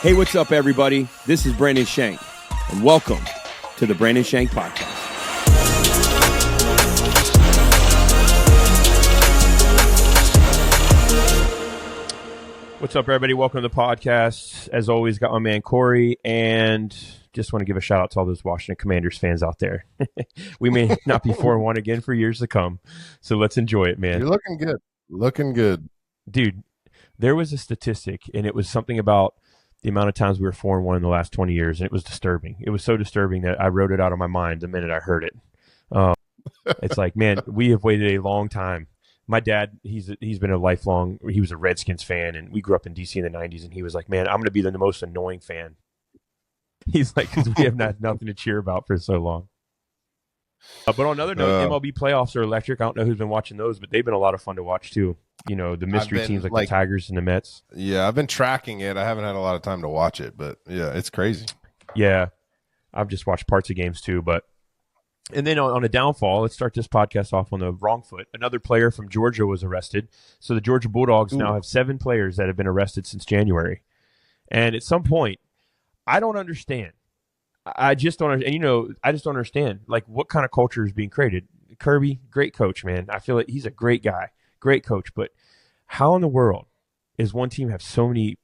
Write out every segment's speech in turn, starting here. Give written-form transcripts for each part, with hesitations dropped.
Hey, what's up, everybody? This is Brandon Shank, and welcome to the Brandon Shank Podcast. What's up, everybody? Welcome to the podcast. As always, got my man Corey, and just want to give a shout out to all those Washington Commanders fans out there. We may not be 4-1 again for years to come, so let's enjoy it, man. You're looking good. Looking good. Dude, there was a statistic, and it was something about the amount of times we were 4-1 in the last 20 years, and it was disturbing. It was so disturbing that I wrote it out of my mind the minute I heard it. It's like, man, we have waited a long time. My dad, he's been a lifelong, he was a Redskins fan, and we grew up in D.C. in the 90s, and he was like, man, I'm going to be the most annoying fan. He's like, because we have nothing to cheer about for so long. But on another note, MLB playoffs are electric. I don't know who's been watching those, but they've been a lot of fun to watch too. You know, the mystery teams like the Tigers and the Mets. Yeah, I've been tracking it. I haven't had a lot of time to watch it, but yeah, it's crazy. Yeah, I've just watched parts of games too. And then on a downfall, let's start this podcast off on the wrong foot. Another player from Georgia was arrested. So the Georgia Bulldogs now have 7 players that have been arrested since January. And at some point, I don't understand. I just don't understand. And, I just don't understand, like, what kind of culture is being created. Kirby, great coach, man. I feel like he's a great guy, great coach. But how in the world is one team have so many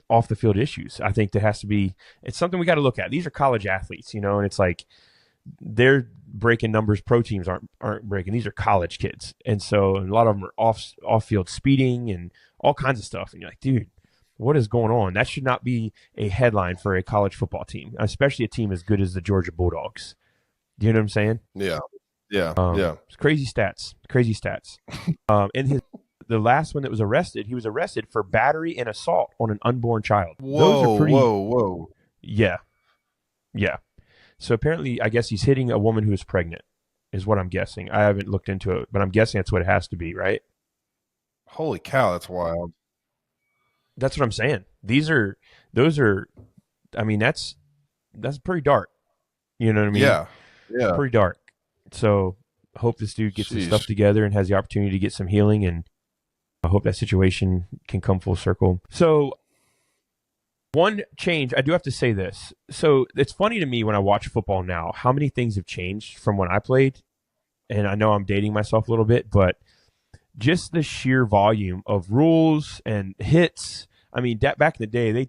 off-the-field issues? I think there has to be – it's something we got to look at. These are college athletes, and it's like they're breaking numbers pro teams aren't breaking. These are college kids. And so a lot of them are off-field speeding and all kinds of stuff. And you're like, dude, what is going on? That should not be a headline for a college football team, especially a team as good as the Georgia Bulldogs. Do you know what I'm saying? Yeah. It's crazy stats. And the last one that was arrested, he was arrested for battery and assault on an unborn child. Whoa. Yeah. So apparently, I guess he's hitting a woman who is pregnant, is what I'm guessing. I haven't looked into it, but I'm guessing that's what it has to be, right? Holy cow, that's wild. That's what I'm saying. That's pretty dark. You know what I mean? Yeah. Pretty dark. So I hope this dude gets his stuff together and has the opportunity to get some healing, and I hope that situation can come full circle. So one change, I do have to say this. So it's funny to me when I watch football now, how many things have changed from when I played. And I know I'm dating myself a little bit, but just the sheer volume of rules and hits. I mean, back in the day, they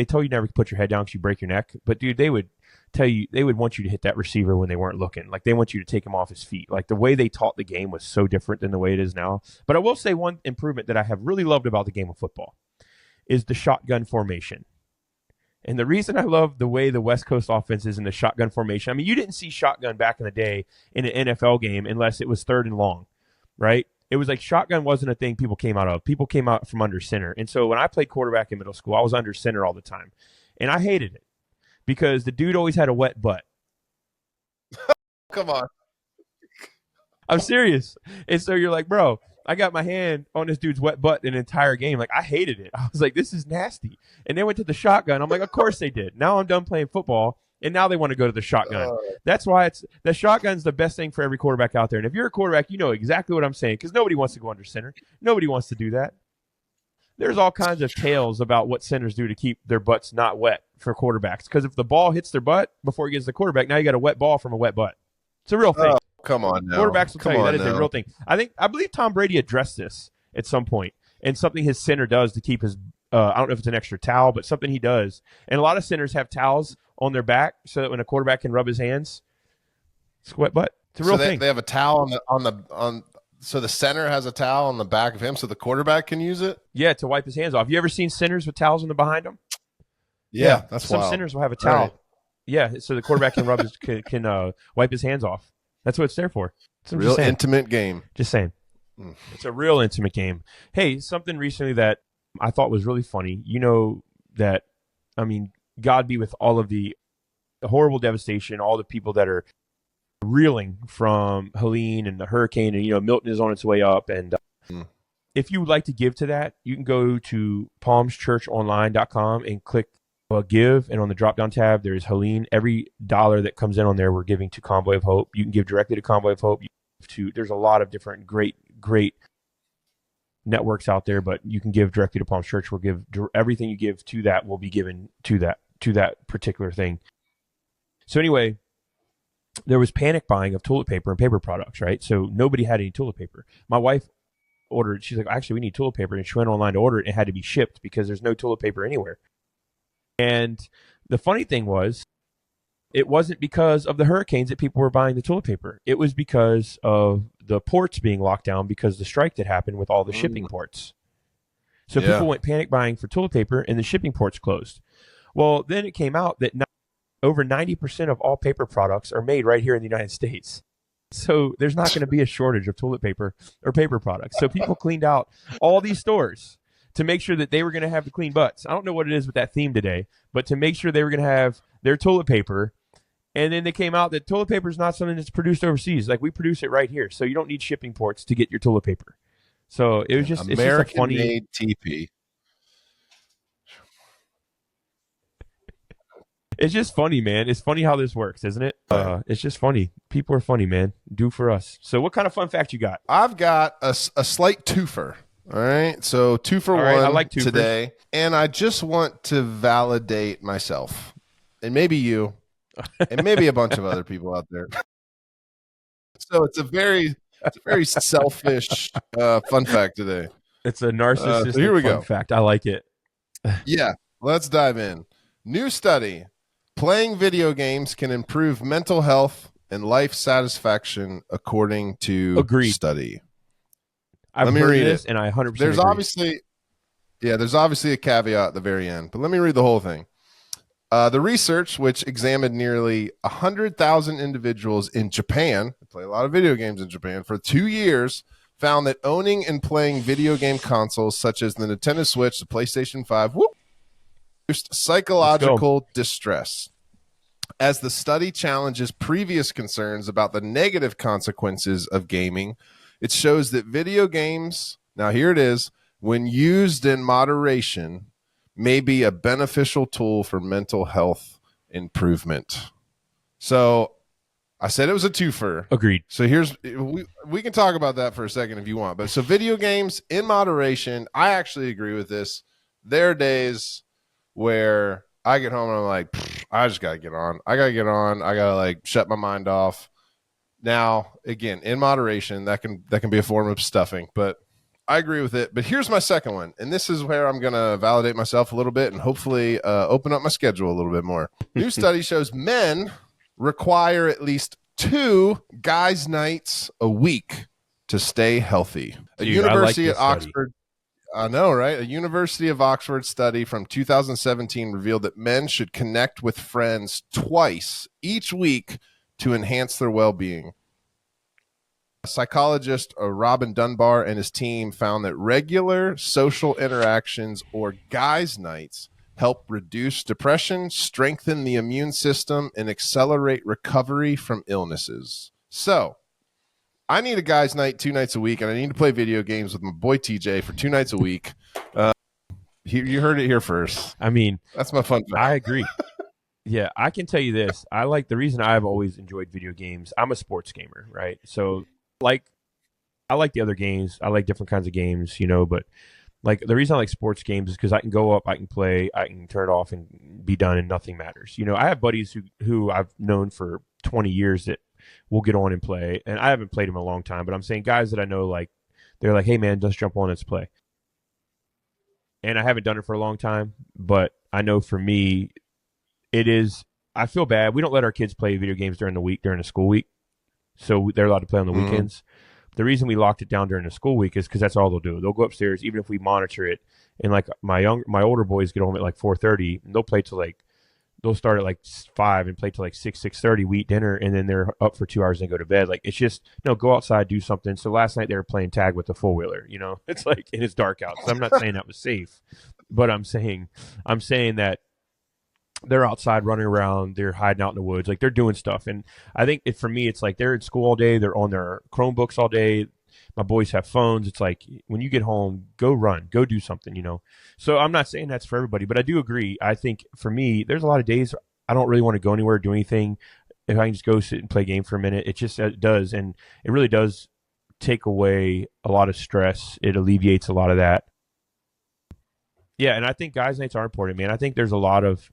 told you never to put your head down because you break your neck. But dude, they would tell you, they would want you to hit that receiver when they weren't looking. Like, they want you to take him off his feet. Like, the way they taught the game was so different than the way it is now. But I will say one improvement that I have really loved about the game of football is the shotgun formation. And the reason I love the way the West Coast offense is in the shotgun formation, I mean, you didn't see shotgun back in the day in an NFL game unless it was 3rd and long, right? It was like shotgun wasn't a thing people came out of. People came out from under center. And so when I played quarterback in middle school, I was under center all the time. And I hated it because the dude always had a wet butt. Come on. I'm serious. And so you're like, bro, I got my hand on this dude's wet butt an entire game. Like, I hated it. I was like, this is nasty. And they went to the shotgun. I'm like, of course they did. Now I'm done playing football, and now they want to go to the shotgun. That's why the shotgun's the best thing for every quarterback out there. And if you're a quarterback, you know exactly what I'm saying, because nobody wants to go under center. Nobody wants to do that. There's all kinds of tales about what centers do to keep their butts not wet for quarterbacks. Because if the ball hits their butt before it gets to the quarterback, now you got a wet ball from a wet butt. It's a real thing. Come on now. Quarterbacks will tell you that is a real thing. I believe Tom Brady addressed this at some point, and something his center does to keep his I don't know if it's an extra towel, but something he does. And a lot of centers have towels on their back so that when a quarterback can rub his hands, it's wet butt. It's a real thing. They have a towel so the center has a towel on the back of him so the quarterback can use it? Yeah, to wipe his hands off. You ever seen centers with towels on the behind them? Yeah, that's some wild. Centers will have a towel. Right. Yeah, so the quarterback can can wipe his hands off. That's what it's there for. It's a real intimate game. Just saying. It's a real intimate game. Hey, something recently that I thought was really funny. God be with all of the horrible devastation, all the people that are reeling from Helene and the hurricane, and Milton is on its way up. And if you would like to give to that, you can go to palmschurchonline.com and click give, and on the drop-down tab, there's Helene. Every dollar that comes in on there, we're giving to Convoy of Hope. You can give directly to Convoy of Hope. There's a lot of different great networks out there, but you can give directly to Palm Church. We'll give everything you give to that will be given to that particular thing. So anyway, there was panic buying of toilet paper and paper products, right? So nobody had any toilet paper. My wife ordered, she's like, actually, we need toilet paper. And she went online to order it and it had to be shipped because there's no toilet paper anywhere. And the funny thing was, it wasn't because of the hurricanes that people were buying the toilet paper. It was because of the ports being locked down because the strike that happened with all the shipping ports. So people went panic buying for toilet paper and the shipping ports closed. Well, then it came out that over 90% of all paper products are made right here in the United States. So there's not going to be a shortage of toilet paper or paper products. So people cleaned out all these stores to make sure that they were going to have the clean butts. I don't know what it is with that theme today, but to make sure they were going to have their toilet paper. And then they came out that toilet paper is not something that's produced overseas. Like, we produce it right here. So you don't need shipping ports to get your toilet paper. So it was just American-made TP. It's just funny, man. It's funny how this works, isn't it? It's just funny. People are funny, man. Do for us. So what kind of fun fact you got? I've got a slight twofer. All right. So 2 for 1 I like twofers today. And I just want to validate myself. And maybe you. And maybe a bunch of other people out there. So it's a very selfish fun fact today. It's a narcissistic fun fact. I like it. Yeah. Let's dive in. New study. Playing video games can improve mental health and life satisfaction according to study. Let me read this, and I 100% agree. There's obviously a caveat at the very end, but let me read the whole thing. The research, which examined nearly 100,000 individuals in Japan, they play a lot of video games in Japan, for 2 years, found that owning and playing video game consoles such as the Nintendo Switch, the PlayStation 5, reduced psychological distress. As the study challenges previous concerns about the negative consequences of gaming, it shows that video games, now here it is, when used in moderation, may be a beneficial tool for mental health improvement. So I said it was a twofer. Agreed. So we can talk about that for a second if you want. But so video games in moderation, I actually agree with this. There are days where I get home and I'm like, I just got to get on. I got to like shut my mind off. Now, again, in moderation, that can be a form of stuffing, but I agree with it. But here's my second one. And this is where I'm going to validate myself a little bit and hopefully open up my schedule a little bit more. New study shows men require at least 2 guys' nights a week to stay healthy. A university at Oxford. I know, right? A University of Oxford study from 2017 revealed that men should connect with friends twice each week to enhance their well-being. Psychologist Robin Dunbar and his team found that regular social interactions or guys' nights help reduce depression, strengthen the immune system, and accelerate recovery from illnesses. So, I need a guys' night 2 nights a week, and I need to play video games with my boy TJ for 2 nights a week. You heard it here first. I mean, that's my fun fact. I agree. Yeah, I can tell you this. The reason I've always enjoyed video games, I'm a sports gamer, right? So, I like the other games. I like different kinds of games, but like the reason I like sports games is because I can go up, I can play, I can turn it off and be done and nothing matters. I have buddies who I've known for 20 years that will get on and play, and I haven't played them in a long time, but I'm saying guys that I know, like, they're like, hey man, just jump on, let's play. And I haven't done it for a long time, but I know for me, I feel bad. We don't let our kids play video games during the school week. So they're allowed to play on the weekends. The reason we locked it down during the school week is because that's all they'll do. They'll go upstairs, even if we monitor it. And like my older boys get home at like 4:30, and they'll start at like 5 and play till like 6:30. We eat dinner, and then they're up for 2 hours and go to bed. Like, it's just go outside, do something. So last night they were playing tag with the 4-wheeler. It's like, and it's dark out. So I'm not saying that was safe, but I'm saying that they're outside running around, they're hiding out in the woods, like they're doing stuff. And I think for me, it's like they're in school all day, they're on their Chromebooks all day. My boys have phones. It's like, when you get home, go run, go do something, So I'm not saying that's for everybody, but I do agree. I think for me, there's a lot of days I don't really want to go anywhere, do anything. If I can just go sit and play a game for a minute, it does. And it really does take away a lot of stress. It alleviates a lot of that. Yeah, and I think guys' nights are important, man. I think there's a lot of,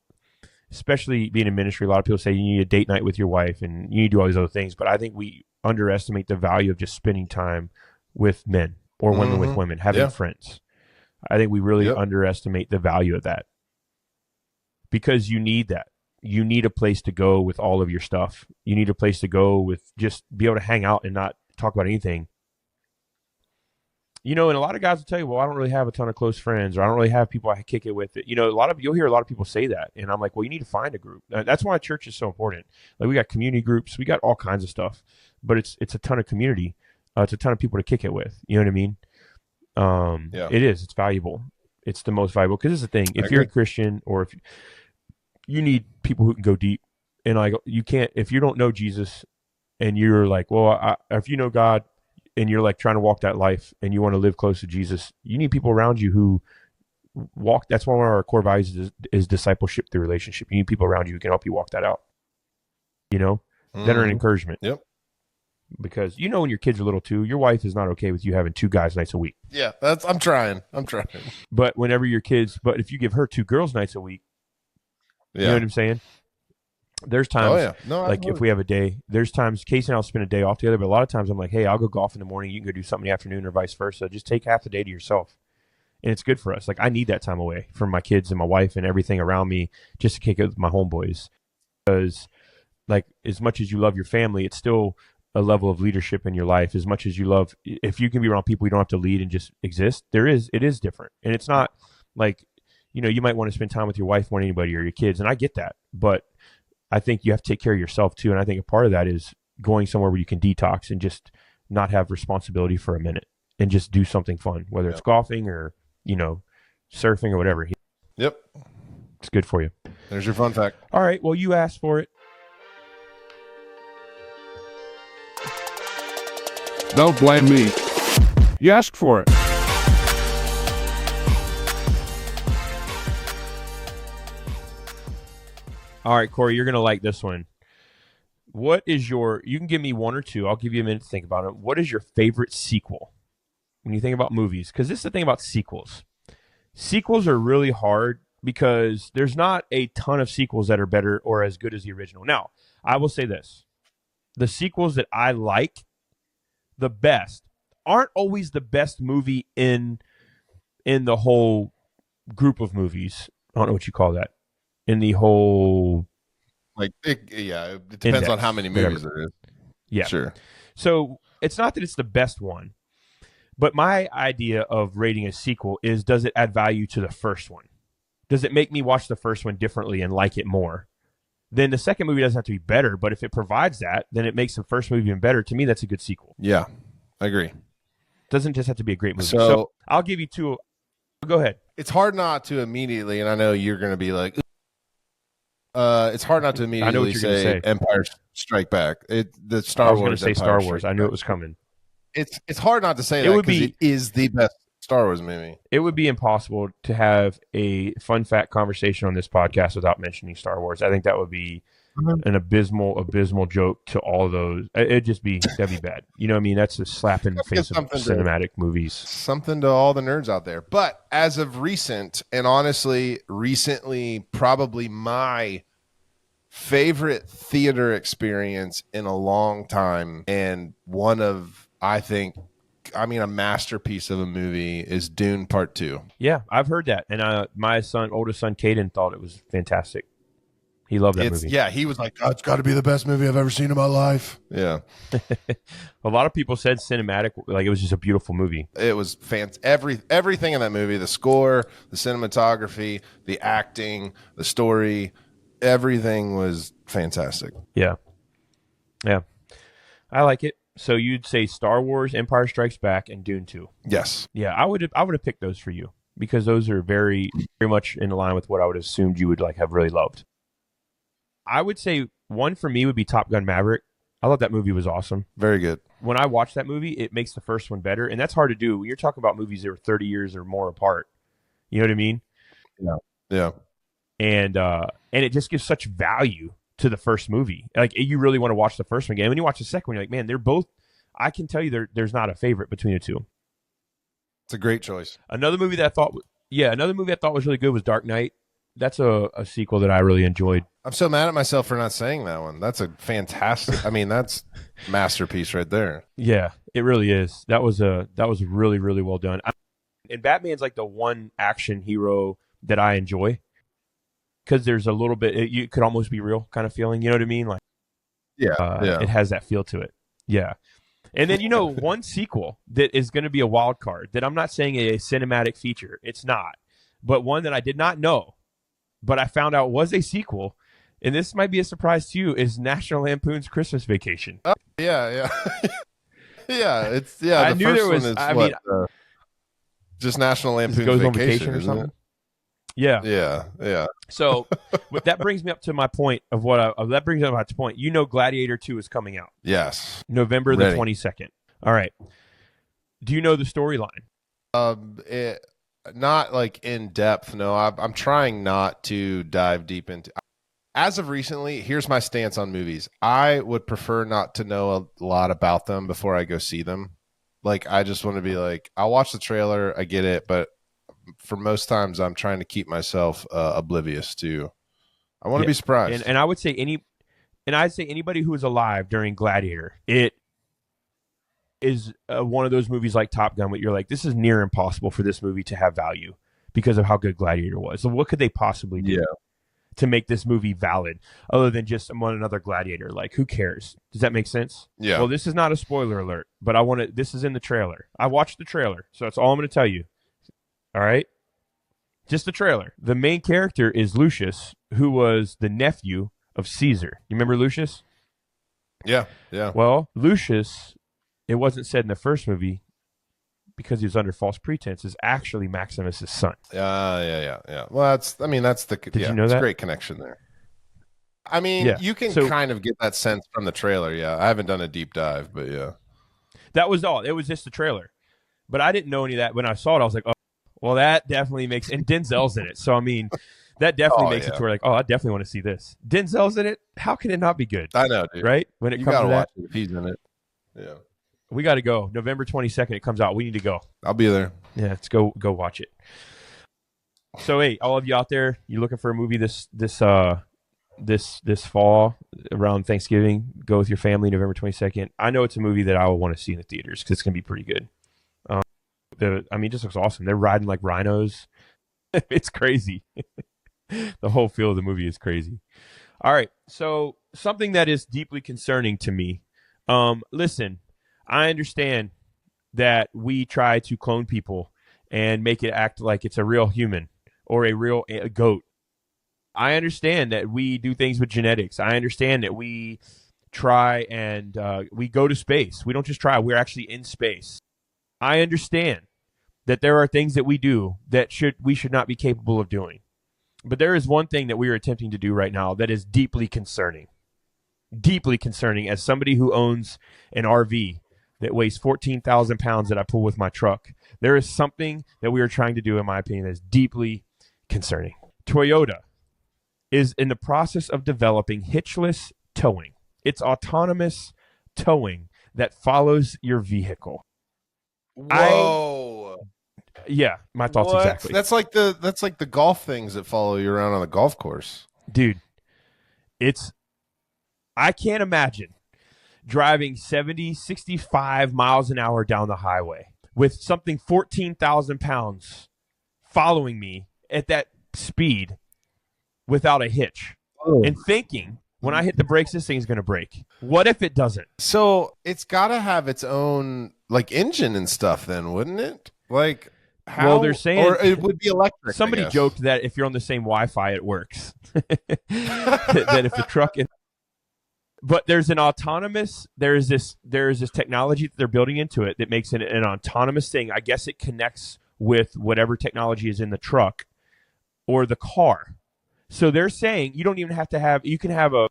especially being in ministry, a lot of people say you need a date night with your wife and you need to do all these other things. But I think we underestimate the value of just spending time with men or women with women, having friends. I think we really underestimate the value of that, because you need that. You need a place to go with all of your stuff. You need a place to go with just be able to hang out and not talk about anything. You know, and a lot of guys will tell you, well, I don't really have a ton of close friends, or I don't really have people I kick it with. You know, you'll hear a lot of people say that. And I'm like, well, you need to find a group. That's why church is so important. Like, we got community groups, we got all kinds of stuff, but it's a ton of community. It's a ton of people to kick it with. You know what I mean? It is. It's valuable. It's the most valuable, because it's the thing. If you're a Christian, or if you need people who can go deep, and like, you can't, if you don't know Jesus and you're like, well, if you know God, and you're like trying to walk that life and you want to live close to Jesus, you need people around you who walk. That's one of our core values is discipleship through relationship. You need people around you who can help you walk that out, you know, that are an encouragement. Yep. Because, you know, when your kids are little too, your wife is not okay with you having 2 guys nights a week. Yeah. I'm trying. But but if you give her 2 girls nights a week, you know what I'm saying? There's times, if we have a day, there's times Casey and I'll spend a day off together, but a lot of times I'm like, hey, I'll go golf in the morning, you can go do something in the afternoon, or vice versa. Just take half the day to yourself. And it's good for us. Like, I need that time away from my kids and my wife and everything around me, just to kick it with my homeboys. Because, like, as much as you love your family, it's still a level of leadership in your life. As much as you love, if you can be around people you don't have to lead and just exist, it is different. And it's not like, you know, you might want to spend time with your wife more than anybody, or your kids. And I get that. But I think you have to take care of yourself too. And I think a part of that is going somewhere where you can detox and just not have responsibility for a minute and just do something fun, whether it's golfing or, you know, surfing or whatever. Yep. It's good for you. There's your fun fact. All right. Well, you asked for it. Don't blame me. You asked for it. All right, Corey, you're going to like this one. What is you can give me 1 or 2. I'll give you a minute to think about it. What is your favorite sequel when you think about movies? Because this is the thing about sequels. Sequels are really hard because there's not a ton of sequels that are better or as good as the original. Now, I will say this. The sequels that I like the best aren't always the best movie in the whole group of movies. I don't know what you call that. In the whole, like, it depends index, on how many movies there is. Yeah, sure. So it's not that it's the best one, but my idea of rating a sequel is, does it add value to the first one? Does it make me watch the first one differently and like it more? Then the second movie doesn't have to be better, but if it provides that, then it makes the first movie even better. To me, that's a good sequel. Yeah, I agree. Doesn't just have to be a great movie. So I'll give you 2. Go ahead. It's hard not to immediately, and I know you're going to be like, it's hard not to immediately say Empire Strike Back. The Star Wars. I was going to say Star Wars. I knew it was coming. It's hard not to say that because it is the best Star Wars movie. It would be impossible to have a fun fact conversation on this podcast without mentioning Star Wars. I think that would be an abysmal joke to all those. That'd be bad. You know what I mean? That's a slap in the face of cinematic movies. Something to all the nerds out there. But as of recent, and honestly, recently, probably my favorite theater experience in a long time, and one of, a masterpiece of a movie is Dune Part 2. Yeah, I've heard that. And my oldest son, Caden, thought it was fantastic. He loved that movie. Yeah, he was like, oh, it's got to be the best movie I've ever seen in my life. Yeah. A lot of people said cinematic, like it was just a beautiful movie. It was everything in that movie, the score, the cinematography, the acting, the story, everything was fantastic. Yeah. Yeah. I like it. So you'd say Star Wars, Empire Strikes Back, and Dune 2. Yes. Yeah, I would have picked those for you because those are very, very much in line with what I would have assumed you would have really loved. I would say one for me would be Top Gun Maverick. I thought that movie was awesome. Very good. When I watch that movie, it makes the first one better, and that's hard to do when you're talking about movies that are 30 years or more apart. You know what I mean? Yeah. Yeah. And it just gives such value to the first movie. Like, you really want to watch the first one again. When you watch the second one, you're like, man, they're both. I can tell you there's not a favorite between the two. It's a great choice. Another movie I thought was really good was Dark Knight. That's a sequel that I really enjoyed. I'm so mad at myself for not saying that one. That's a fantastic. I mean, that's masterpiece right there. Yeah, it really is. That was really, really well done. And Batman's like the one action hero that I enjoy because there's a little bit. You could almost be real kind of feeling. You know what I mean? Like, yeah. It has that feel to it. Yeah. And then, one sequel that is going to be a wild card that I'm not saying a cinematic feature. It's not. But one that I did not know, but I found out was a sequel, and this might be a surprise to you, is National Lampoon's Christmas Vacation. Yeah. It's I the knew first there was. one is I mean, just National Lampoon's goes on Vacation or something. Yeah. Yeah. So that brings me up to my point of that brings me up to point. Gladiator 2 is coming out. Yes. November the 22nd. All right. Do you know the storyline? Not like in depth. No, I'm trying not to dive deep into. As of recently, here's my stance on movies. I would prefer not to know a lot about them before I go see them. Like, I just want to be like, I'll watch the trailer, I get it, but for most times, I'm trying to keep myself oblivious to. I want to be surprised. And I would say I'd say anybody who was alive during Gladiator, it is one of those movies like Top Gun, where you're like, this is near impossible for this movie to have value because of how good Gladiator was. So what could they possibly do to make this movie valid other than just another Gladiator? Like, who cares? Does that make sense? Yeah. Well, this is not a spoiler alert, but this is in the trailer. I watched the trailer, so that's all I'm going to tell you. All right? Just the trailer. The main character is Lucius, who was the nephew of Caesar. You remember Lucius? Yeah. Well, Lucius, it wasn't said in the first movie because he was under false pretense, is actually Maximus' son. Yeah. Well, that's the. Did you know that? It's a great connection there. I mean, you can kind of get that sense from the trailer. Yeah, I haven't done a deep dive, but yeah. That was all. It was just the trailer. But I didn't know any of that. When I saw it, I was like, oh, well, that definitely makes... And Denzel's in it. So, I mean, that definitely makes it to where, like, oh, I definitely want to see this. Denzel's in it. How can it not be good? I know, dude. Right? When it you comes to watch that. it if he's in it. Yeah. We got to go. November 22nd, it comes out. We need to go. I'll be there. Yeah, let's go watch it. So, hey, all of you out there, you looking for a movie this fall around Thanksgiving? Go with your family November 22nd. I know it's a movie that I will want to see in the theaters because it's going to be pretty good. It just looks awesome. They're riding like rhinos. It's crazy. The whole feel of the movie is crazy. All right, so something that is deeply concerning to me. Listen, I understand that we try to clone people and make it act like it's a real human or a real goat. I understand that we do things with genetics. I understand that we try and we go to space. We don't just try. We're actually in space. I understand that there are things that we do that we should not be capable of doing. But there is one thing that we are attempting to do right now that is deeply concerning. Deeply concerning as somebody who owns an RV that weighs 14,000 pounds that I pull with my truck. There is something that we are trying to do, in my opinion, that is deeply concerning. Toyota is in the process of developing hitchless towing. It's autonomous towing that follows your vehicle. Whoa. Yeah, my thoughts exactly. That's like the golf things that follow you around on the golf course. Dude, I can't imagine driving 70, 65 miles an hour down the highway with something 14,000 pounds following me at that speed without a hitch and thinking, when I hit the brakes, this thing's going to break. What if it doesn't? So it's got to have its own like engine and stuff then, wouldn't it? Like, how? Well, they're saying, or it would be electric. Somebody joked that if you're on the same Wi-Fi, it works. That if the truck... But there's an autonomous... There is this technology that they're building into it that makes it an autonomous thing. I guess it connects with whatever technology is in the truck or the car. So they're saying you don't even have to have... You can have a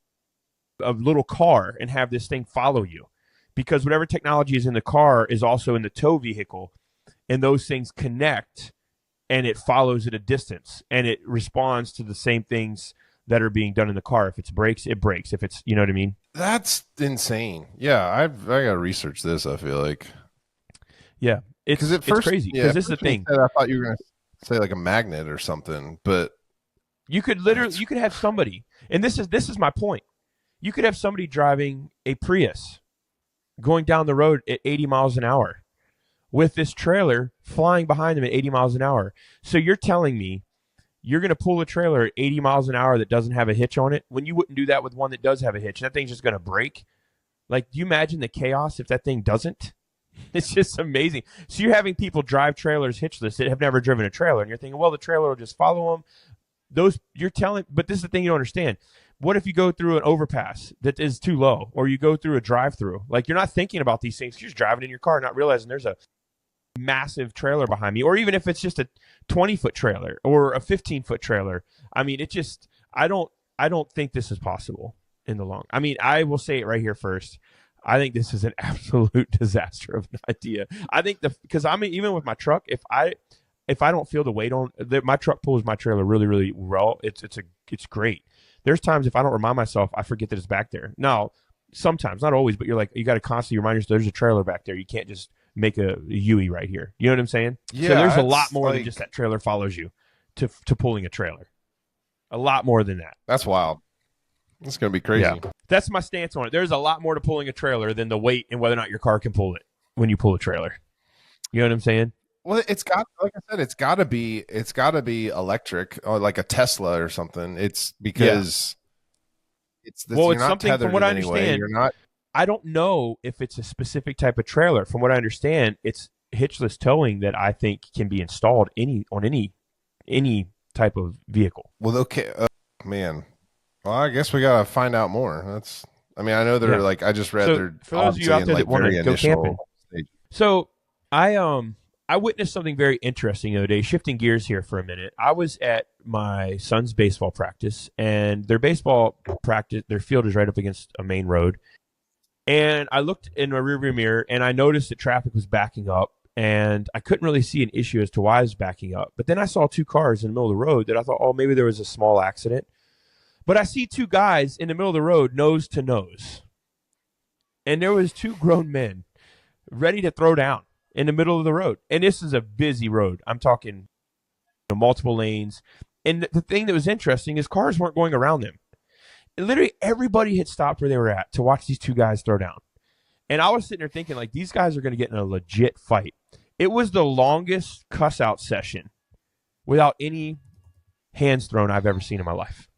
little car and have this thing follow you, because whatever technology is in the car is also in the tow vehicle, and those things connect and it follows at a distance and it responds to the same things that are being done in the car. If it's brakes, it brakes. If it's, you know what I mean? That's insane. Yeah, I gotta research this. I feel like Yeah, it's crazy because this is the thing. I thought you were gonna say like a magnet or something, but you could have somebody, and this is my point. You could have somebody driving a Prius going down the road at 80 miles an hour with this trailer flying behind them at 80 miles an hour. So you're telling me you're going to pull a trailer at 80 miles an hour that doesn't have a hitch on it when you wouldn't do that with one that does have a hitch. That thing's just going to break. Like, do you imagine the chaos if that thing doesn't? It's just amazing. So you're having people drive trailers hitchless that have never driven a trailer, and you're thinking, well, the trailer will just follow them. But this is the thing you don't understand. What if you go through an overpass that is too low, or you go through a drive-through? Like, you're not thinking about these things. You're just driving in your car, not realizing there's a massive trailer behind me, or even if it's just a 20-foot trailer or a 15-foot trailer. I mean, I don't think this is possible in the long. I mean, I will say it right here first. I think this is an absolute disaster of an idea. I think because I mean, even with my truck, if I don't feel the weight on my truck pulls my trailer really, really well. It's great. There's times if I don't remind myself, I forget that it's back there. Now, sometimes, not always, but you got to constantly remind yourself there's a trailer back there. You can't just make a UE right here. You know what I'm saying? Yeah. So there's a lot more than just that trailer follows you to pulling a trailer. A lot more than that. That's wild. It's going to be crazy. Yeah. That's my stance on it. There's a lot more to pulling a trailer than the weight and whether or not your car can pull it when you pull a trailer. You know what I'm saying? Well, like I said, it's got to be electric or like a Tesla or something. It's because it's something from what I understand. You're not. I don't know if it's a specific type of trailer. From what I understand, it's hitchless towing that I think can be installed on any type of vehicle. Well, okay, man. Well, I guess we gotta find out more. I mean, I know they're like. I just read they're for those of you out there that want to go camping. Stage. So I witnessed something very interesting the other day. Shifting gears here for a minute, I was at my son's baseball practice, and their baseball practice, their field is right up against a main road. And I looked in my rearview mirror, and I noticed that traffic was backing up, and I couldn't really see an issue as to why it was backing up. But then I saw two cars in the middle of the road that I thought, oh, maybe there was a small accident. But I see two guys in the middle of the road, nose to nose. And there was two grown men ready to throw down in the middle of the road. And this is a busy road. I'm talking multiple lanes. And the thing that was interesting is cars weren't going around them. And literally everybody had stopped where they were at to watch these two guys throw down. And I was sitting there thinking, like, these guys are going to get in a legit fight. It was the longest cuss-out session without any hands thrown I've ever seen in my life.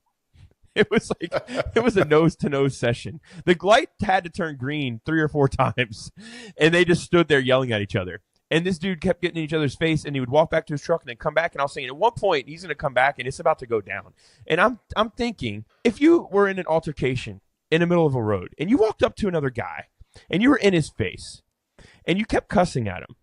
It was a nose-to-nose session. The light had to turn green 3 or 4 times, and they just stood there yelling at each other. And this dude kept getting in each other's face, and he would walk back to his truck and then come back. And I was saying, at one point, he's going to come back, and it's about to go down. And I'm thinking, if you were in an altercation in the middle of a road, and you walked up to another guy, and you were in his face, and you kept cussing at him,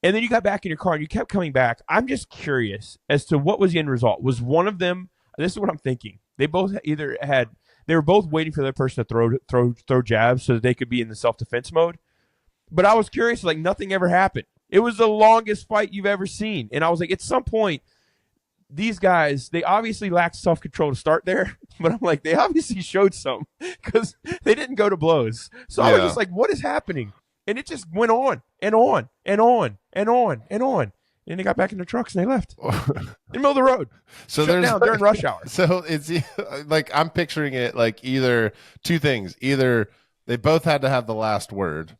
and then you got back in your car, and you kept coming back, I'm just curious as to what was the end result. Was one of them, this is what I'm thinking, they were both waiting for the other person to throw jabs so that they could be in the self-defense mode. But I was curious, like, nothing ever happened. It was the longest fight you've ever seen. And I was like, at some point, these guys, they obviously lacked self-control to start there. But I'm like, they obviously showed some because they didn't go to blows. So I was just like, what is happening? And it just went on and on and on and on and on. And they got back in their trucks and they left in the middle of the road. So shut down during rush hour. So it's like, I'm picturing it like either two things. Either they both had to have the last word.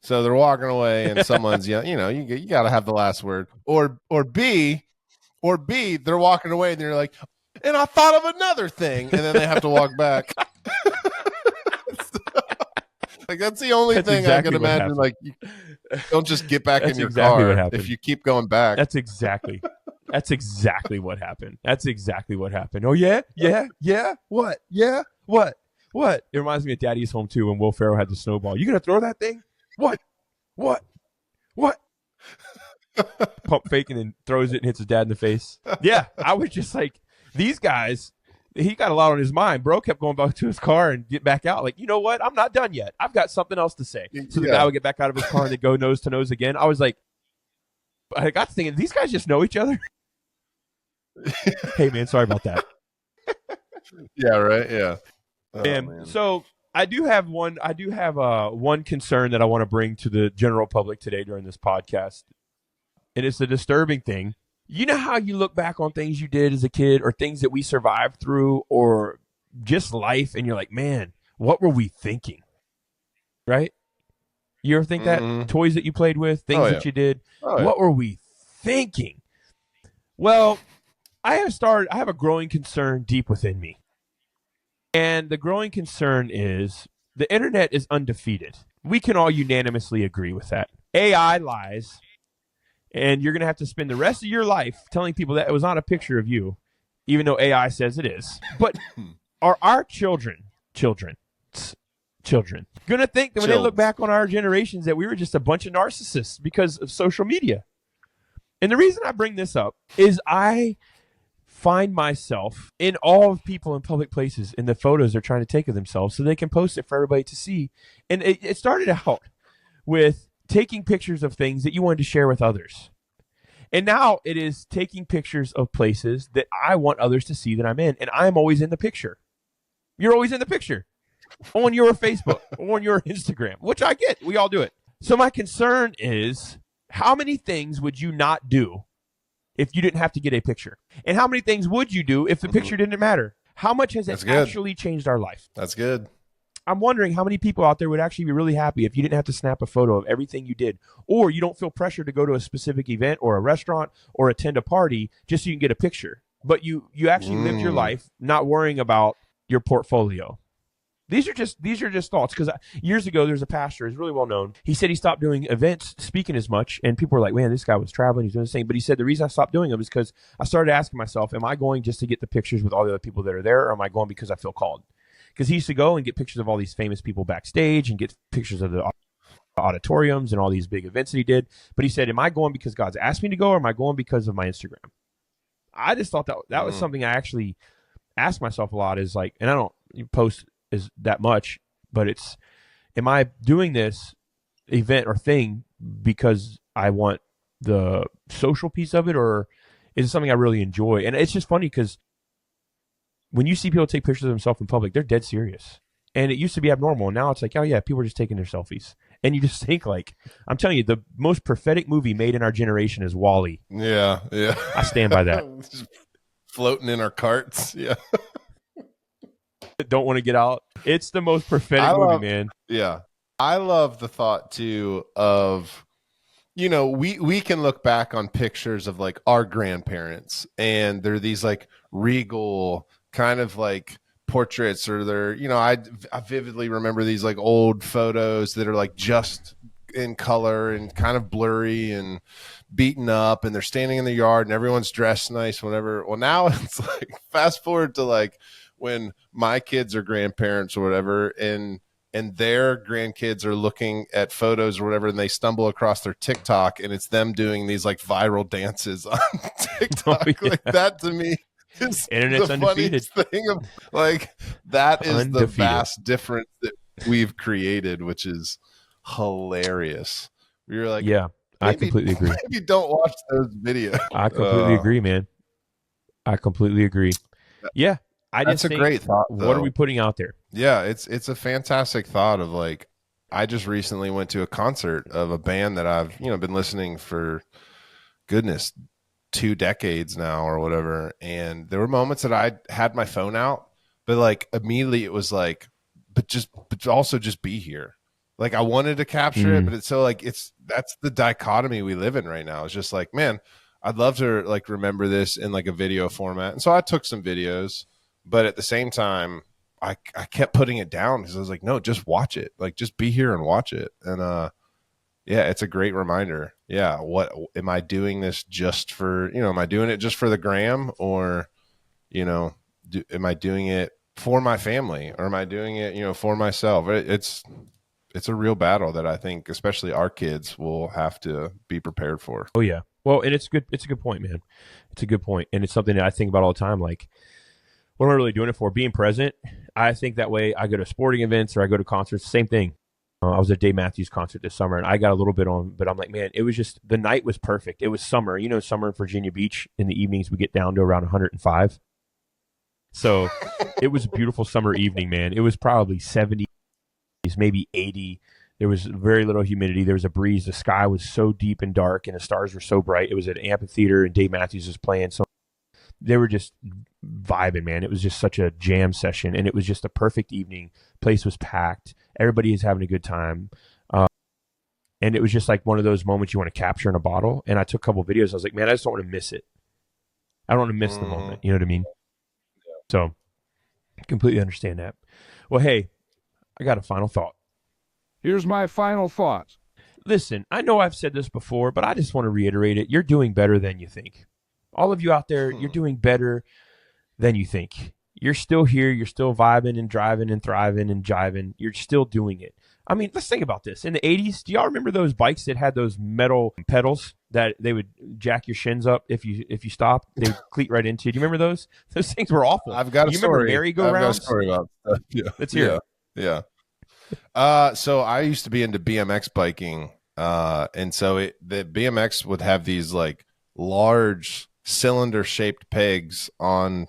So they're walking away and someone's, you got to have the last word. Or B, they're walking away and they're like, and I thought of another thing. And then they have to walk back. Like, that's the only thing exactly I can imagine. Happened. Like, you don't just get back in your car if you keep going back. That's exactly what happened. That's exactly what happened. Oh, yeah? What? Yeah? What? It reminds me of Daddy's Home, too, when Will Ferrell had the snowball. You going to throw that thing? What? Pump faking and throws it and hits his dad in the face. Yeah, I was just like, these guys, he got a lot on his mind. Bro kept going back to his car and get back out. Like, you know what? I'm not done yet. I've got something else to say. So the guy would get back out of his car and they'd go nose to nose again. I was like, I got to thinking, these guys just know each other? Hey, man, sorry about that. Yeah, right? Yeah. So do have one concern that I want to bring to the general public today during this podcast. And it's a disturbing thing. You know how you look back on things you did as a kid or things that we survived through or just life and you're like, man, what were we thinking? Right? You ever think that? Toys that you played with, things that you did. What were we thinking? Well, I have a growing concern deep within me. And the growing concern is the internet is undefeated. We can all unanimously agree with that. AI lies. And you're going to have to spend the rest of your life telling people that it was not a picture of you, even though AI says it is. But are our children going to think that when they look back on our generations that we were just a bunch of narcissists because of social media? And the reason I bring this up is I find myself in awe of people in public places in the photos they're trying to take of themselves so they can post it for everybody to see. And it started out with taking pictures of things that you wanted to share with others. And now it is taking pictures of places that I want others to see that I'm in. And I'm always in the picture. You're always in the picture on your Facebook, on your Instagram, which I get. We all do it. So my concern is, how many things would you not do if you didn't have to get a picture? And how many things would you do if the picture didn't matter? How much has it actually changed our life? That's good. I'm wondering how many people out there would actually be really happy if you didn't have to snap a photo of everything you did, or you don't feel pressure to go to a specific event or a restaurant or attend a party just so you can get a picture. But you actually lived your life not worrying about your portfolio. These are just thoughts, because years ago there's a pastor who's really well known. He said he stopped doing events, speaking as much, and people were like, man, this guy was traveling, he's doing the same. But he said the reason I stopped doing them is because I started asking myself, am I going just to get the pictures with all the other people that are there, or am I going because I feel called? Because he used to go and get pictures of all these famous people backstage and get pictures of the auditoriums and all these big events that he did. But he said, am I going because God's asked me to go, or am I going because of my Instagram? I just thought that was something I actually asked myself a lot, is like, and I don't post is that much, but it's, am I doing this event or thing because I want the social piece of it, or is it something I really enjoy? And it's just funny because when you see people take pictures of themselves in public, they're dead serious. And it used to be abnormal. And now it's like, oh yeah, people are just taking their selfies. And you just think, like, I'm telling you, the most prophetic movie made in our generation is WALL-E. Yeah. I stand by that. Just floating in our carts. Yeah. Don't want to get out. It's the most prophetic movie, man. Yeah. I love the thought too of, you know, we can look back on pictures of like our grandparents, and they're these like regal kind of like portraits, or they're, you know, I vividly remember these like old photos that are like just in color and kind of blurry and beaten up, and they're standing in the yard and everyone's dressed nice, whatever. Well, now it's like fast forward to like when my kids are grandparents or whatever, and their grandkids are looking at photos or whatever, and they stumble across their TikTok, and it's them doing these like viral dances on TikTok. Oh, yeah. Like that to me is Internet's the undefeated thing of, like, that is the vast difference that we've created, which is hilarious. You're like, yeah, I completely agree. Maybe don't watch those videos. I completely agree, man. I completely agree. Yeah. That's a great thought, though. What are we putting out there? Yeah, it's a fantastic thought of, like, I just recently went to a concert of a band that I've, you know, been listening for, goodness, 2 decades now or whatever. And there were moments that I had my phone out, but like immediately it was like, but also just be here. Like I wanted to capture it, but it's so like, that's the dichotomy we live in right now. It's just like, man, I'd love to like remember this in like a video format. And so I took some videos, but at the same time, I kept putting it down because I was like, no, just watch it. Like, just be here and watch it. And yeah, it's a great reminder. Yeah, what am I doing this just for? You know, am I doing it just for the gram, or, you know, am I doing it for my family, or am I doing it, you know, for myself? It's a real battle that I think, especially our kids, will have to be prepared for. Oh yeah, well, and it's good. It's a good point, man. It's a good point, and it's something that I think about all the time. Like, what am I really doing it for? Being present. I think that way. I go to sporting events or I go to concerts. Same thing. I was at Dave Matthews concert this summer, and I got a little bit on, but I'm like, man, it was just, the night was perfect. It was summer. You know, summer in Virginia Beach, in the evenings, we get down to around 105. So it was a beautiful summer evening, man. It was probably 70 maybe 80. There was very little humidity. There was a breeze. The sky was so deep and dark, and the stars were so bright. It was at an amphitheater, and Dave Matthews was playing. So they were just vibing, man. It was just such a jam session, and it was just a perfect evening. Place was packed. Everybody is having a good time. And it was just like one of those moments you want to capture in a bottle. And I took a couple of videos. I was like, man, I just don't want to miss it. I don't want to miss the moment. You know what I mean? So completely understand that. Well, hey, I got a final thought. Here's my final thought. Listen, I know I've said this before, but I just want to reiterate it. You're doing better than you think. All of you out there, you're doing better than you think. You're still here. You're still vibing and driving and thriving and jiving. You're still doing it. I mean, let's think about this. In the 80s, do y'all remember those bikes that had those metal pedals that they would jack your shins up if you stopped? They would cleat right into you. Do you remember those? Those things were awful. I've got a story. Remember merry-go-rounds? I've got a story about stuff. Yeah. Let's hear it. So I used to be into BMX biking, and so the BMX would have these like large cylinder-shaped pegs on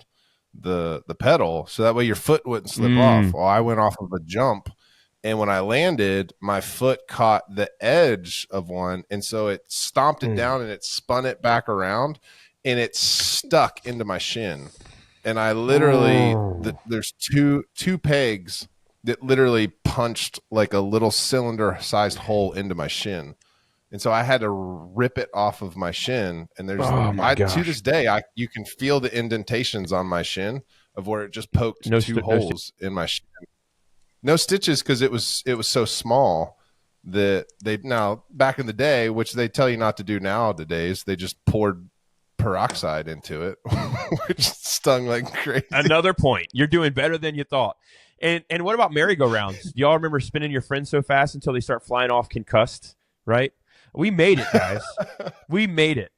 the pedal, so that way your foot wouldn't slip off. Well, I went off of a jump. And when I landed, my foot caught the edge of one. And so it stomped it down and it spun it back around and it stuck into my shin. And I literally, there's two pegs that literally punched like a little cylinder sized hole into my shin. And so I had to rip it off of my shin. And there's, to this day, you can feel the indentations on my shin of where it just poked two holes in my shin. No stitches, because it was so small that now back in the day, which they tell you not to do nowadays, they just poured peroxide into it, which stung like crazy. Another point. You're doing better than you thought. And what about merry-go-rounds? Do y'all remember spinning your friends so fast until they start flying off concussed, right? We made it, guys. We made it.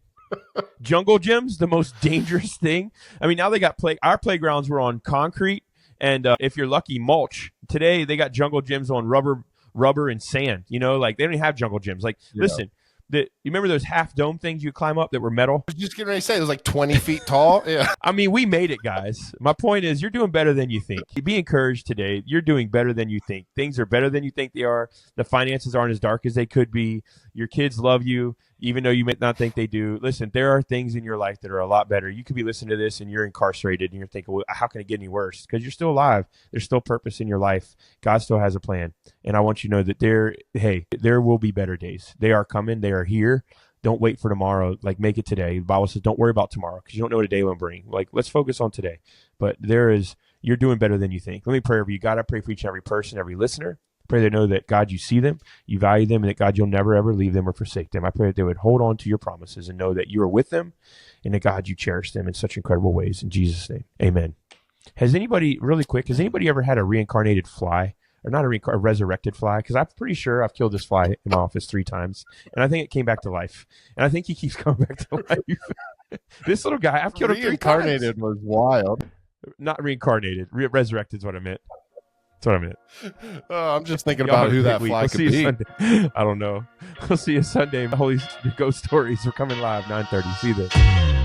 Jungle gyms, the most dangerous thing. I mean, now they got our playgrounds were on concrete. And if you're lucky, mulch. Today, they got jungle gyms on rubber and sand. You know, like they don't even have jungle gyms. Like, listen, you remember those half dome things you climb up that were metal? I was just getting ready to say it was like 20 feet tall. Yeah. I mean, we made it, guys. My point is, you're doing better than you think. Be encouraged today. You're doing better than you think. Things are better than you think they are. The finances aren't as dark as they could be. Your kids love you, even though you may not think they do. Listen, there are things in your life that are a lot better. You could be listening to this and you're incarcerated and you're thinking, well, how can it get any worse? Because you're still alive. There's still purpose in your life. God still has a plan. And I want you to know that there will be better days. They are coming. They are here. Don't wait for tomorrow. Like, make it today. The Bible says don't worry about tomorrow because you don't know what a day will bring. Like, let's focus on today. But you're doing better than you think. Let me pray over you. God, I pray for each and every person, every listener. Pray they know that, God, you see them, you value them, and that, God, you'll never, ever leave them or forsake them. I pray that they would hold on to your promises and know that you are with them and that, God, you cherish them in such incredible ways. In Jesus' name, amen. Has anybody ever had a reincarnated fly? Or not a resurrected fly? Because I'm pretty sure I've killed this fly in my office 3 times, and I think it came back to life. And I think he keeps coming back to life. This little guy, I've killed him 3 times. Reincarnated was wild. Not reincarnated. Resurrected is what I meant. That's what I meant. I'm just thinking about who that fly could be. I don't know. We'll see you Sunday. Holy Ghost Stories are coming live 9:30. See you there.